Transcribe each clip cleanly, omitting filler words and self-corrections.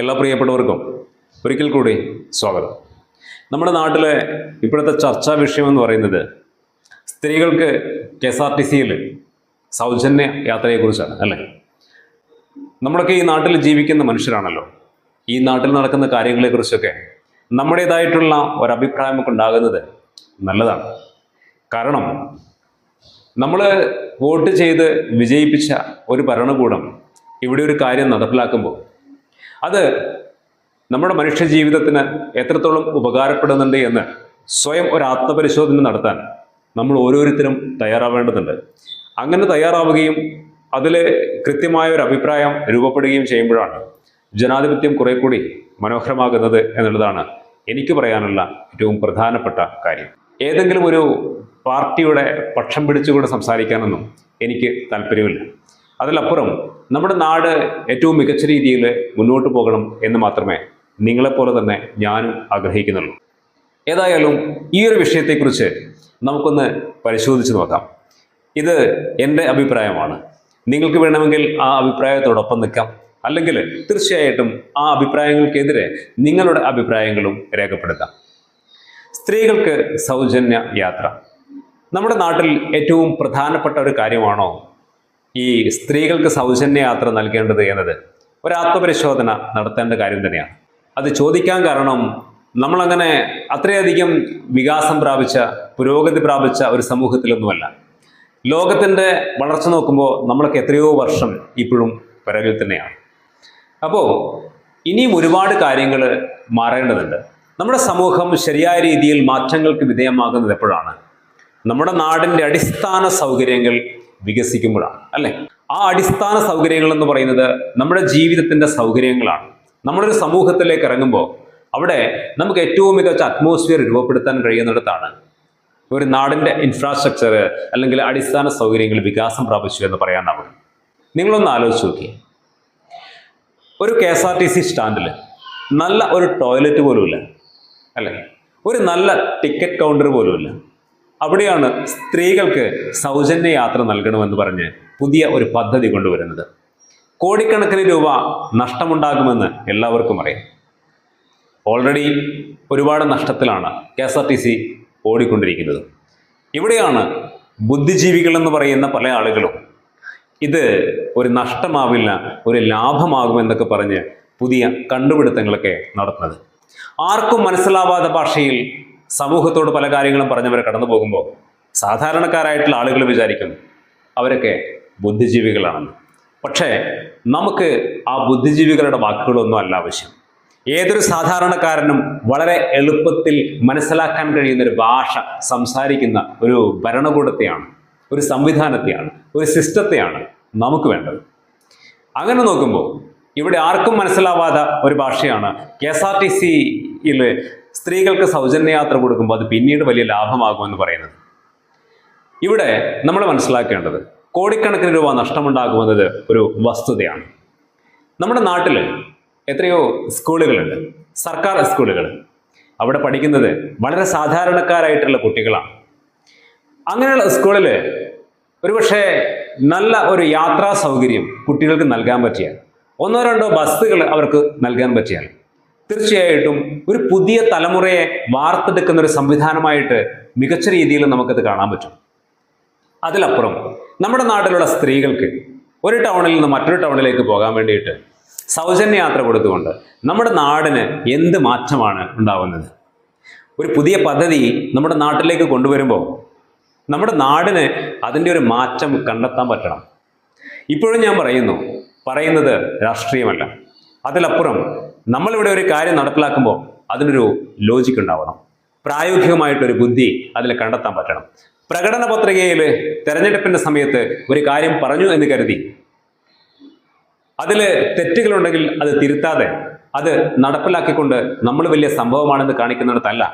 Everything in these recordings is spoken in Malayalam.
എല്ലാ പ്രിയപ്പെട്ടവർക്കും ഒരിക്കൽ കൂടി സ്വാഗതം. നമ്മുടെ നാട്ടിലെ ഇപ്പോഴത്തെ ചർച്ചാ വിഷയമെന്ന് പറയുന്നത് സ്ത്രീകൾക്ക് KSRTCയിൽ സൗജന്യ യാത്രയെക്കുറിച്ചാണ് അല്ലേ. നമ്മളൊക്കെ ഈ നാട്ടിൽ ജീവിക്കുന്ന മനുഷ്യരാണല്ലോ. ഈ നാട്ടിൽ നടക്കുന്ന കാര്യങ്ങളെക്കുറിച്ചൊക്കെ നമ്മുടേതായിട്ടുള്ള ഒരഭിപ്രായമൊക്കെ ഉണ്ടാകുന്നത് നല്ലതാണ്. കാരണം നമ്മൾ വോട്ട് ചെയ്ത് വിജയിപ്പിച്ച ഒരു ഭരണകൂടം ഇവിടെ ഒരു കാര്യം നടപ്പിലാക്കുമ്പോൾ അത് നമ്മുടെ മനുഷ്യ ജീവിതത്തിന് എത്രത്തോളം ഉപകാരപ്പെടുന്നുണ്ട് എന്ന് സ്വയം ഒരു ആത്മപരിശോധന നടത്താൻ നമ്മൾ ഓരോരുത്തരും തയ്യാറാവേണ്ടതുണ്ട്. അങ്ങനെ തയ്യാറാവുകയും അതിൽ കൃത്യമായ ഒരു അഭിപ്രായം രൂപപ്പെടുകയും ചെയ്യുമ്പോഴാണ് ജനാധിപത്യം കുറെ കൂടി മനോഹരമാകുന്നത് എന്നുള്ളതാണ് എനിക്ക് പറയാനുള്ള ഏറ്റവും പ്രധാനപ്പെട്ട കാര്യം. ഏതെങ്കിലും ഒരു പാർട്ടിയുടെ പക്ഷം പിടിച്ചുകൊണ്ട് സംസാരിക്കാനൊന്നും എനിക്ക് താല്പര്യമില്ല. അതിലപ്പുറം നമ്മുടെ നാട് ഏറ്റവും മികച്ച രീതിയിൽ മുന്നോട്ട് പോകണം എന്ന് മാത്രമേ നിങ്ങളെപ്പോലെ തന്നെ ഞാനും ആഗ്രഹിക്കുന്നുള്ളൂ. ഏതായാലും ഈ ഒരു വിഷയത്തെക്കുറിച്ച് നമുക്കൊന്ന് പരിശോധിച്ച് നോക്കാം. ഇത് എൻ്റെ അഭിപ്രായമാണ്. നിങ്ങൾക്ക് വേണമെങ്കിൽ ആ അഭിപ്രായത്തോടൊപ്പം നിൽക്കാം, അല്ലെങ്കിൽ തീർച്ചയായിട്ടും ആ അഭിപ്രായങ്ങൾക്കെതിരെ നിങ്ങളുടെ അഭിപ്രായങ്ങളും രേഖപ്പെടുത്താം. സ്ത്രീകൾക്ക് സൗജന്യ യാത്ര നമ്മുടെ നാട്ടിൽ ഏറ്റവും പ്രധാനപ്പെട്ട ഒരു കാര്യമാണോ ഈ സ്ത്രീകൾക്ക് സൗജന്യ യാത്ര നൽകേണ്ടത് എന്നത് ഒരു ആത്മപരിശോധന നടത്തേണ്ട കാര്യം തന്നെയാണ്. അത് ചോദിക്കാൻ കാരണം നമ്മളങ്ങനെ അത്രയധികം വികാസം പ്രാപിച്ച, പുരോഗതി പ്രാപിച്ച ഒരു സമൂഹത്തിലൊന്നുമല്ല. ലോകത്തിൻ്റെ വളർച്ച നോക്കുമ്പോൾ നമ്മളൊക്കെ എത്രയോ വർഷം ഇപ്പോഴും പിറകിൽ തന്നെയാണ്. അപ്പോൾ ഇനിയും ഒരുപാട് കാര്യങ്ങൾ മാറേണ്ടതുണ്ട്. നമ്മുടെ സമൂഹം ശരിയായ രീതിയിൽ മാറ്റങ്ങൾക്ക് വിധേയമാകുന്നത് എപ്പോഴാണ്? നമ്മുടെ നാടിൻ്റെ അടിസ്ഥാന സൗകര്യങ്ങൾ വികസിക്കുമ്പോഴാണ് അല്ലേ. ആ അടിസ്ഥാന സൗകര്യങ്ങൾ എന്ന് പറയുന്നത് നമ്മുടെ ജീവിതത്തിൻ്റെ സൗകര്യങ്ങളാണ്. നമ്മളൊരു സമൂഹത്തിലേക്ക് ഇറങ്ങുമ്പോൾ അവിടെ നമുക്ക് ഏറ്റവും മികച്ച അറ്റ്മോസ്ഫിയർ രൂപപ്പെടുത്താൻ കഴിയുന്നിടത്താണ് ഒരു നാടിൻ്റെ ഇൻഫ്രാസ്ട്രക്ചർ അല്ലെങ്കിൽ അടിസ്ഥാന സൗകര്യങ്ങൾ വികാസം പ്രാപിച്ചു എന്ന് പറയാനാവും. നിങ്ങളൊന്ന് ആലോചിച്ച് നോക്കിയേ, ഒരു KSRTC സ്റ്റാൻഡിൽ നല്ല ഒരു ടോയ്ലറ്റ് പോലുമില്ല അല്ലേ, ഒരു നല്ല ടിക്കറ്റ് കൗണ്ടർ പോലുമില്ല. അവിടെയാണ് സ്ത്രീകൾക്ക് സൗജന്യ യാത്ര നൽകണമെന്ന് പറഞ്ഞ് പുതിയ ഒരു പദ്ധതി കൊണ്ടുവരുന്നത്. കോടിക്കണക്കിന് രൂപ നഷ്ടമുണ്ടാകുമെന്ന് എല്ലാവർക്കും അറിയാം. ഓൾറെഡി ഒരുപാട് നഷ്ടത്തിലാണ് KSRTC ഓടിക്കൊണ്ടിരിക്കുന്നത്. ഇവിടെയാണ് ബുദ്ധിജീവികൾ എന്ന് പറയുന്ന പല ആളുകളും ഇത് ഒരു നഷ്ടമാവില്ല, ഒരു ലാഭമാകുമെന്നൊക്കെ പറഞ്ഞ് പുതിയ കണ്ടുപിടുത്തങ്ങളൊക്കെ നടത്തുന്നത്. ആർക്കും മനസ്സിലാവാത്ത ഭാഷയിൽ സമൂഹത്തോട് പല കാര്യങ്ങളും പറഞ്ഞവരെ കടന്നു പോകുമ്പോൾ സാധാരണക്കാരായിട്ടുള്ള ആളുകൾ വിചാരിക്കും അവരൊക്കെ ബുദ്ധിജീവികളാണെന്ന്. പക്ഷേ നമുക്ക് ആ ബുദ്ധിജീവികളുടെ വാക്കുകളൊന്നും അല്ല ആവശ്യം. ഏതൊരു സാധാരണക്കാരനും വളരെ എളുപ്പത്തിൽ മനസ്സിലാക്കാൻ കഴിയുന്ന ഒരു ഭാഷ സംസാരിക്കുന്ന ഒരു ഭരണകൂടത്തെയാണ്, ഒരു സംവിധാനത്തെയാണ്, ഒരു സിസ്റ്റത്തെയാണ് നമുക്ക് വേണ്ടത്. അങ്ങനെ നോക്കുമ്പോൾ ഇവിടെ ആർക്കും മനസ്സിലാവാത്ത ഒരു ഭാഷയാണ് KSRTCയിൽ സ്ത്രീകൾക്ക് സൗജന്യ യാത്ര കൊടുക്കുമ്പോൾ അത് പിന്നീട് വലിയ ലാഭമാകുമെന്ന് പറയുന്നത്. ഇവിടെ നമ്മൾ മനസ്സിലാക്കേണ്ടത് കോടിക്കണക്കിന് രൂപ നഷ്ടമുണ്ടാകുമെന്നത് ഒരു വസ്തുതയാണ്. നമ്മുടെ നാട്ടിൽ എത്രയോ സ്കൂളുകളുണ്ട്, സർക്കാർ സ്കൂളുകൾ. അവിടെ പഠിക്കുന്നത് വളരെ സാധാരണക്കാരായിട്ടുള്ള കുട്ടികളാണ്. അങ്ങനെയുള്ള സ്കൂളിൽ ഒരുപക്ഷെ നല്ല ഒരു യാത്രാ സൗകര്യം കുട്ടികൾക്ക് നൽകാൻ പറ്റിയാൽ, ഒന്നോ രണ്ടോ ബസ്സുകൾ അവർക്ക് നൽകാൻ പറ്റിയാൽ തീർച്ചയായിട്ടും ഒരു പുതിയ തലമുറയെ വാർത്തെടുക്കുന്ന ഒരു സംവിധാനമായിട്ട് മികച്ച രീതിയിൽ നമുക്കത് കാണാൻ പറ്റും. അതിലപ്പുറം നമ്മുടെ നാട്ടിലുള്ള സ്ത്രീകൾക്ക് ഒരു ടൗണിൽ നിന്ന് മറ്റൊരു ടൗണിലേക്ക് പോകാൻ വേണ്ടിയിട്ട് സൗജന്യ യാത്ര കൊടുത്തുകൊണ്ട് നമ്മുടെ നാടിന് എന്ത് മാറ്റമാണ് ഉണ്ടാവുന്നത്? ഒരു പുതിയ പദ്ധതി നമ്മുടെ നാട്ടിലേക്ക് കൊണ്ടുവരുമ്പോൾ നമ്മുടെ നാടിന് അതിൻ്റെ ഒരു മാറ്റം കണ്ടെത്താൻ പറ്റണം. ഇപ്പോഴും ഞാൻ പറയുന്നത് രാഷ്ട്രീയമല്ല. അതിലപ്പുറം നമ്മളിവിടെ ഒരു കാര്യം നടപ്പിലാക്കുമ്പോൾ അതിനൊരു ലോജിക്ക് ഉണ്ടാവണം, പ്രായോഗികമായിട്ടൊരു ബുദ്ധി അതിൽ കണ്ടെത്താൻ പറ്റണം. പ്രകടന പത്രികയിൽ തെരഞ്ഞെടുപ്പിൻ്റെ സമയത്ത് ഒരു കാര്യം പറഞ്ഞു എന്ന് കരുതി അതിൽ തെറ്റുകളുണ്ടെങ്കിൽ അത് തിരുത്താതെ അത് നടപ്പിലാക്കിക്കൊണ്ട് നമ്മൾ വലിയ സംഭവമാണെന്ന് കാണിക്കുന്നിടത്തല്ല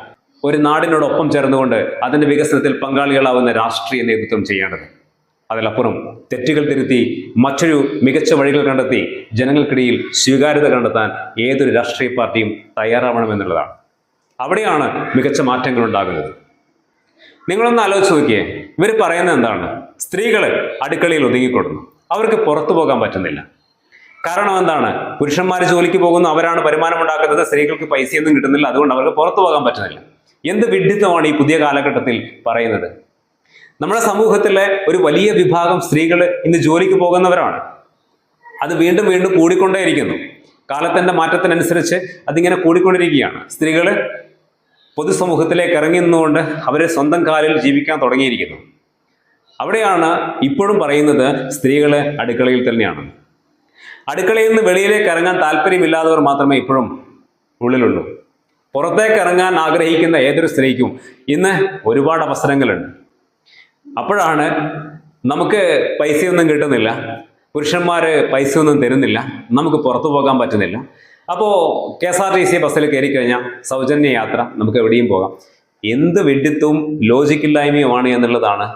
ഒരു നാടിനോടൊപ്പം ചേർന്നുകൊണ്ട് അതിൻ്റെ വികസനത്തിൽ പങ്കാളികളാവുന്ന രാഷ്ട്രീയ നേതൃത്വം ചെയ്യേണ്ടത്. അതിലപ്പുറം തെറ്റുകൾ തിരുത്തി മറ്റൊരു മികച്ച വഴികൾ കണ്ടെത്തി ജനങ്ങൾക്കിടയിൽ സ്വീകാര്യത കണ്ടെത്താൻ ഏതൊരു രാഷ്ട്രീയ പാർട്ടിയും തയ്യാറാവണമെന്നുള്ളതാണ്. അവിടെയാണ് മികച്ച മാറ്റങ്ങൾ ഉണ്ടാകുന്നത്. നിങ്ങളൊന്ന് ആലോചിച്ച് നോക്കിയേ, ഇവർ പറയുന്നത് എന്താണ്? സ്ത്രീകൾ അടുക്കളയിൽ ഒതുങ്ങിക്കൊടുന്നു, അവർക്ക് പുറത്തു പോകാൻ പറ്റുന്നില്ല. കാരണം എന്താണ്? പുരുഷന്മാർ ജോലിക്ക് പോകുന്നു, അവരാണ് വരുമാനം ഉണ്ടാക്കുന്നത്, സ്ത്രീകൾക്ക് പൈസയൊന്നും കിട്ടുന്നില്ല, അതുകൊണ്ട് അവർക്ക് പുറത്തു പോകാൻ പറ്റുന്നില്ല. എന്ത് വിഡ്ഢിത്തമാണ് ഈ പുതിയ കാലഘട്ടത്തിൽ പറയുന്നത്? നമ്മുടെ സമൂഹത്തിലെ ഒരു വലിയ വിഭാഗം സ്ത്രീകൾ ഇന്ന് ജോലിക്ക് പോകുന്നവരാണ്. അത് വീണ്ടും വീണ്ടും കൂടിക്കൊണ്ടേയിരിക്കുന്നു. കാലത്തിന്റെ മാറ്റത്തിനനുസരിച്ച് അതിങ്ങനെ കൂടിക്കൊണ്ടിരിക്കുകയാണ്. സ്ത്രീകൾ പൊതുസമൂഹത്തിലേക്ക് ഇറങ്ങി നിന്നുകൊണ്ട് അവർ സ്വന്തം കാലിൽ ജീവിക്കാൻ തുടങ്ങിയിരിക്കുന്നു. അവിടെയാണ് ഇപ്പോഴും പറയുന്നത് സ്ത്രീകൾ അടുക്കളയിൽ തന്നെയാണ്. അടുക്കളയിൽ നിന്ന് വെളിയിലേക്ക് ഇറങ്ങാൻ താല്പര്യമില്ലാത്തവർ മാത്രമേ ഇപ്പോഴും ഉള്ളിലുള്ളൂ. പുറത്തേക്ക് ഇറങ്ങാൻ ആഗ്രഹിക്കുന്ന ഏതൊരു സ്ത്രീക്കും ഇന്ന് ഒരുപാട് അവസരങ്ങളുണ്ട്. അപ്പോഴാണ് നമുക്ക് പൈസയൊന്നും കിട്ടുന്നില്ല, പുരുഷന്മാർ പൈസയൊന്നും തരുന്നില്ല, നമുക്ക് പുറത്തു പോകാൻ പറ്റുന്നില്ല. അപ്പോൾ KSRTC ബസ്സിൽ കയറി കഴിഞ്ഞാൽ സൗജന്യ യാത്ര, നമുക്ക് എവിടെയും പോകാം. എന്ത് വിഡ്ഢിത്തവും ലോജിക്കില്ലായ്മയുമാണ് എന്നുള്ളതാണ്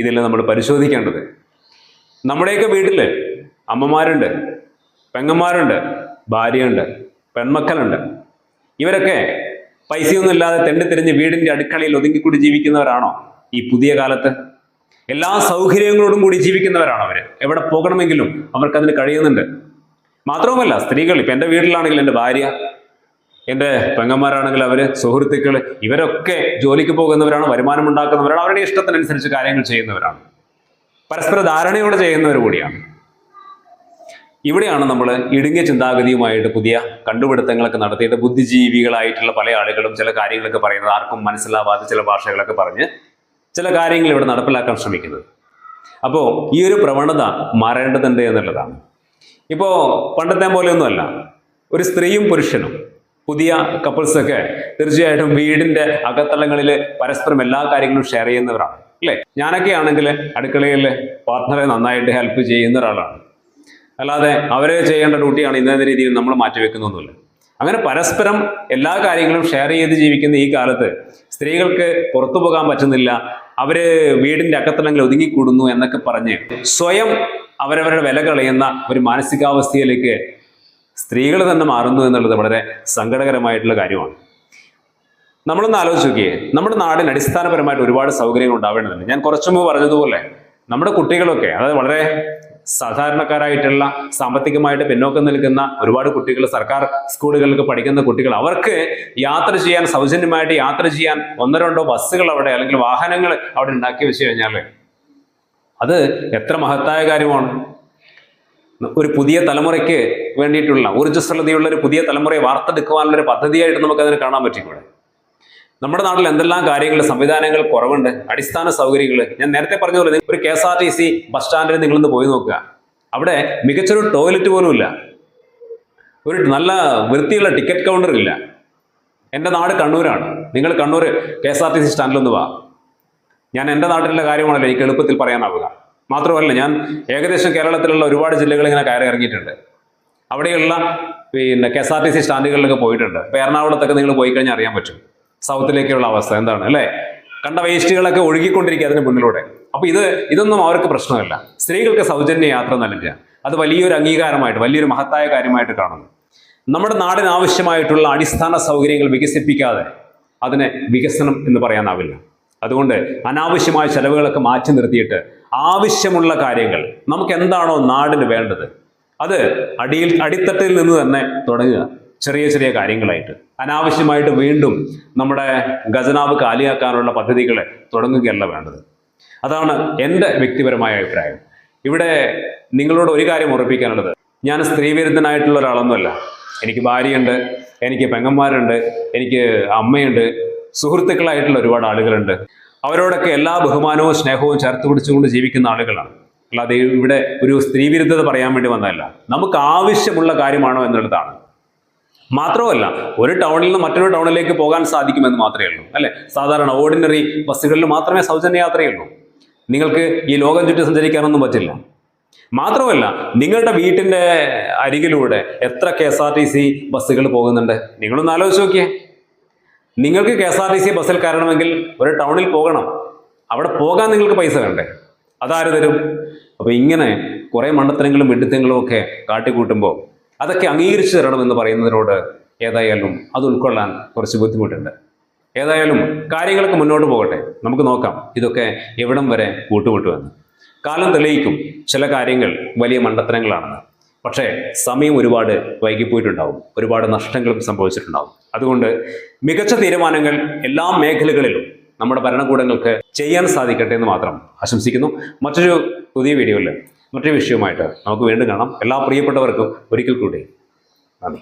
ഇതിൽ നമ്മൾ പരിശോധിക്കേണ്ടത്. നമ്മുടെയൊക്കെ വീട്ടിൽ അമ്മമാരുണ്ട്, പെങ്ങന്മാരുണ്ട്, ഭാര്യയുണ്ട്, പെൺമക്കളുണ്ട്. ഇവരൊക്കെ പൈസയൊന്നും ഇല്ലാതെ തെണ്ടിത്തിരിഞ്ഞ് വീടിൻ്റെ അടുക്കളയിൽ ഒതുങ്ങിക്കൂടി ജീവിക്കുന്നവരാണോ ഈ പുതിയ കാലത്ത്? എല്ലാ സൗകര്യങ്ങളോടും കൂടി ജീവിക്കുന്നവരാണോ അവർ? എവിടെ പോകണമെങ്കിലും അവർക്കതിന് കഴിയുന്നുണ്ട്. മാത്രവുമല്ല, സ്ത്രീകൾ, ഇപ്പം എൻ്റെ വീട്ടിലാണെങ്കിൽ എൻ്റെ ഭാര്യ, എൻ്റെ പെങ്ങന്മാരാണെങ്കിൽ അവർ, സുഹൃത്തുക്കൾ, ഇവരൊക്കെ ജോലിക്ക് പോകുന്നവരാണ്, വരുമാനം ഉണ്ടാക്കുന്നവരാണ്, അവരുടെ ഇഷ്ടത്തിനനുസരിച്ച് കാര്യങ്ങൾ ചെയ്യുന്നവരാണ്, പരസ്പര ധാരണയോടെ ചെയ്യുന്നവർ കൂടിയാണ്. ഇവിടെയാണ് നമ്മൾ ഇടുങ്ങിയ ചിന്താഗതിയുമായിട്ട് പുതിയ കണ്ടുപിടുത്തങ്ങളൊക്കെ നടത്തിയിട്ട് ബുദ്ധിജീവികളായിട്ടുള്ള പല ആളുകളും ചില കാര്യങ്ങളൊക്കെ പറയുന്നത്, ആർക്കും മനസ്സിലാവാതെ ചില ഭാഷകളൊക്കെ പറഞ്ഞ് ചില കാര്യങ്ങൾ ഇവിടെ നടപ്പിലാക്കാൻ ശ്രമിക്കുന്നത്. അപ്പോൾ ഈ ഒരു പ്രവണത മാറേണ്ടതുണ്ട് എന്നുള്ളതാണ്. ഇപ്പോൾ പണ്ടത്തെ പോലെയൊന്നുമല്ല. ഒരു സ്ത്രീയും പുരുഷനും, പുതിയ കപ്പിൾസൊക്കെ തീർച്ചയായിട്ടും വീടിൻ്റെ അകത്തളങ്ങളിൽ പരസ്പരം എല്ലാ കാര്യങ്ങളും ഷെയർ ചെയ്യുന്നവരാണ്, അല്ലേ? ഞാനൊക്കെ ആണെങ്കിൽ അടുക്കളയിൽ പാർട്ട്ണറെ നന്നായിട്ട് ഹെൽപ്പ് ചെയ്യുന്ന ഒരാളാണ്. അല്ലാതെ അവരെ ചെയ്യേണ്ട ഡ്യൂട്ടിയാണ് ഇന്നത്തെ രീതിയിൽ നമ്മൾ മാറ്റിവെക്കുന്നൊന്നുമില്ല. അങ്ങനെ പരസ്പരം എല്ലാ കാര്യങ്ങളും ഷെയർ ചെയ്ത് ജീവിക്കുന്ന ഈ കാലത്ത് സ്ത്രീകൾക്ക് പുറത്തു പോകാൻ പറ്റുന്നില്ല, അവര് വീടിൻ്റെ അകത്തളങ്ങളിൽ ഒതുങ്ങിക്കൂടുന്നു എന്നൊക്കെ പറഞ്ഞ് സ്വയം അവരവരുടെ വില കളയുന്ന ഒരു മാനസികാവസ്ഥയിലേക്ക് സ്ത്രീകൾ തന്നെ മാറുന്നു എന്നുള്ളത് വളരെ സങ്കടകരമായിട്ടുള്ള കാര്യമാണ്. നമ്മളൊന്ന് ആലോചിച്ച് നോക്കിയേ, നമ്മുടെ നാടിന് അടിസ്ഥാനപരമായിട്ട് ഒരുപാട് സൗകര്യങ്ങൾ ഉണ്ടാവേണ്ടതുണ്ട്. ഞാൻ കുറച്ചു മുമ്പ് പറഞ്ഞതുപോലെ നമ്മുടെ കുട്ടികളൊക്കെ, അതായത് വളരെ സാധാരണക്കാരായിട്ടുള്ള, സാമ്പത്തികമായിട്ട് പിന്നോക്കം നിൽക്കുന്ന ഒരുപാട് കുട്ടികൾ, സർക്കാർ സ്കൂളുകളിലൊക്കെ പഠിക്കുന്ന കുട്ടികൾ, അവർക്ക് യാത്ര ചെയ്യാൻ, സൗജന്യമായിട്ട് യാത്ര ചെയ്യാൻ 1-2 ബസ്സുകൾ അവിടെ അല്ലെങ്കിൽ വാഹനങ്ങൾ അവിടെ ഉണ്ടാക്കി വെച്ച് കഴിഞ്ഞാൽ അത് എത്ര മഹത്തായ കാര്യമാണ്. ഒരു പുതിയ തലമുറയ്ക്ക് വേണ്ടിയിട്ടുള്ള ഊർജ്ജസ്വലതയുള്ള ഒരു പുതിയ തലമുറയെ വാർത്തെടുക്കുവാനുള്ളൊരു പദ്ധതിയായിട്ട് നമുക്കതിനെ കാണാൻ പറ്റിക്കൂടെ? നമ്മുടെ നാട്ടിൽ എന്തെല്ലാം കാര്യങ്ങൾ, സംവിധാനങ്ങൾ കുറവുണ്ട്, അടിസ്ഥാന സൗകര്യങ്ങൾ. ഞാൻ നേരത്തെ പറഞ്ഞതുപോലെ ഒരു KSRTC ബസ് സ്റ്റാൻഡിൽ നിങ്ങളൊന്ന് പോയി നോക്കുക, അവിടെ മികച്ചൊരു ടോയ്ലറ്റ് പോലും ഇല്ല, ഒരു നല്ല വൃത്തിയുള്ള ടിക്കറ്റ് കൗണ്ടർ ഇല്ല. എൻ്റെ നാട് കണ്ണൂരാണ്. നിങ്ങൾ കണ്ണൂർ KSRTC സ്റ്റാൻഡിലൊന്ന് വാ. ഞാൻ എൻ്റെ നാട്ടിലുള്ള കാര്യമാണല്ലോ എനിക്ക് എളുപ്പത്തിൽ പറയാനാവുക. മാത്രമല്ല, ഞാൻ ഏകദേശം കേരളത്തിലുള്ള ഒരുപാട് ജില്ലകൾ ഇങ്ങനെ കയറി ഇറങ്ങിയിട്ടുണ്ട്. അവിടെയുള്ള KSRTC സ്റ്റാൻഡുകളിലൊക്കെ പോയിട്ടുണ്ട്. ഇപ്പോൾ എറണാകുളത്തൊക്കെ നിങ്ങൾ പോയി കഴിഞ്ഞാൽ അറിയാൻ പറ്റും സൗത്തിലേക്കുള്ള അവസ്ഥ എന്താണ്, അല്ലേ? കണ്ട വേസ്റ്റുകളൊക്കെ ഒഴുകിക്കൊണ്ടിരിക്കുക അതിന് മുന്നിലൂടെ. അപ്പോൾ ഇതൊന്നും അവർക്ക് പ്രശ്നമല്ല. സ്ത്രീകൾക്ക് സൗജന്യ യാത്ര നൽകുക, അത് വലിയൊരു അംഗീകാരമായിട്ട്, വലിയൊരു മഹത്തായ കാര്യമായിട്ട് കാണുന്നു. നമ്മുടെ നാടിന് ആവശ്യമായിട്ടുള്ള അടിസ്ഥാന സൗകര്യങ്ങൾ വികസിപ്പിക്കാതെ അതിനെ വികസനം എന്ന് പറയാനാവില്ല. അതുകൊണ്ട് അനാവശ്യമായ ചെലവുകളൊക്കെ മാറ്റി നിർത്തിയിട്ട് ആവശ്യമുള്ള കാര്യങ്ങൾ, നമുക്ക് എന്താണോ നാടിന് വേണ്ടത്, അത് അടിത്തട്ടിൽ നിന്ന് തന്നെ തുടങ്ങുക. ചെറിയ ചെറിയ കാര്യങ്ങളായിട്ട്, അനാവശ്യമായിട്ട് വീണ്ടും നമ്മുടെ ഖജനാവ് കാലിയാക്കാനുള്ള പദ്ധതികളെ തുടങ്ങുകയല്ല വേണ്ടത്. അതാണ് എൻ്റെ വ്യക്തിപരമായ അഭിപ്രായം. ഇവിടെ നിങ്ങളോട് ഒരു കാര്യം ഉറപ്പിക്കാനുള്ളത്, ഞാൻ സ്ത്രീവിരുദ്ധനായിട്ടുള്ള ഒരാളൊന്നുമല്ല. എനിക്ക് ഭാര്യയുണ്ട്, എനിക്ക് പെങ്ങന്മാരുണ്ട്, എനിക്ക് അമ്മയുണ്ട്, സുഹൃത്തുക്കളായിട്ടുള്ള ഒരുപാട് ആളുകളുണ്ട്. അവരോടൊക്കെ എല്ലാ ബഹുമാനവും സ്നേഹവും ചേർത്ത് പിടിച്ചുകൊണ്ട് ജീവിക്കുന്ന ആളുകളാണ്. അല്ലാതെ ഇവിടെ ഒരു സ്ത്രീവിരുദ്ധത പറയാൻ വേണ്ടി വന്നതല്ല. നമുക്ക് ആവശ്യമുള്ള കാര്യമാണോ എന്നുള്ളതാണ്. മാത്രമല്ല, ഒരു ടൗണിൽ നിന്ന് മറ്റൊരു ടൗണിലേക്ക് പോകാൻ സാധിക്കുമെന്ന് മാത്രമേ ഉള്ളൂ, അല്ലെ? സാധാരണ ഓർഡിനറി ബസ്സുകളിൽ മാത്രമേ സൗജന്യ യാത്രയുള്ളൂ. നിങ്ങൾക്ക് ഈ ലോകം ചുറ്റി സഞ്ചരിക്കാനൊന്നും പറ്റില്ല. മാത്രമല്ല, നിങ്ങളുടെ വീട്ടിൻ്റെ അരികിലൂടെ എത്ര KSRTC ബസ്സുകൾ പോകുന്നുണ്ട്? നിങ്ങളൊന്ന് ആലോചിച്ച് നോക്കിയേ. നിങ്ങൾക്ക് KSRTC ബസ്സിൽ കയറണമെങ്കിൽ ഒരു ടൗണിൽ പോകണം. അവിടെ പോകാൻ നിങ്ങൾക്ക് പൈസ വേണ്ടേ? അതാര് തരും? അപ്പോൾ ഇങ്ങനെ കുറേ മണ്ടത്തരങ്ങളും വിഡ്ഢിത്തങ്ങളും ഒക്കെ കാട്ടിക്കൂട്ടുമ്പോൾ അതൊക്കെ അംഗീകരിച്ചു തരണമെന്ന് പറയുന്നതിനോട് ഏതായാലും അത് ഉൾക്കൊള്ളാൻ കുറച്ച് ബുദ്ധിമുട്ടുണ്ട്. ഏതായാലും കാര്യങ്ങളൊക്കെ മുന്നോട്ട് പോകട്ടെ, നമുക്ക് നോക്കാം ഇതൊക്കെ എവിടം വരെ കൂട്ടുമുട്ടുമെന്ന്. കാലം തെളിയിക്കും ചില കാര്യങ്ങൾ വലിയ മണ്ടത്തരങ്ങളാണെന്ന്. പക്ഷേ സമയം ഒരുപാട് വൈകിപ്പോയിട്ടുണ്ടാവും, ഒരുപാട് നഷ്ടങ്ങളും സംഭവിച്ചിട്ടുണ്ടാവും. അതുകൊണ്ട് മികച്ച തീരുമാനങ്ങൾ എല്ലാ മേഖലകളിലും നമ്മുടെ ഭരണകൂടങ്ങൾക്ക് ചെയ്യാൻ സാധിക്കട്ടെ എന്ന് മാത്രം ആശംസിക്കുന്നു. മറ്റൊരു പുതിയ വീഡിയോയിൽ മറ്റൊരു വിഷയവുമായിട്ട് നമുക്ക് വീണ്ടും കാണാം. എല്ലാ പ്രിയപ്പെട്ടവർക്കും ഒരിക്കൽ കൂടി നന്ദി.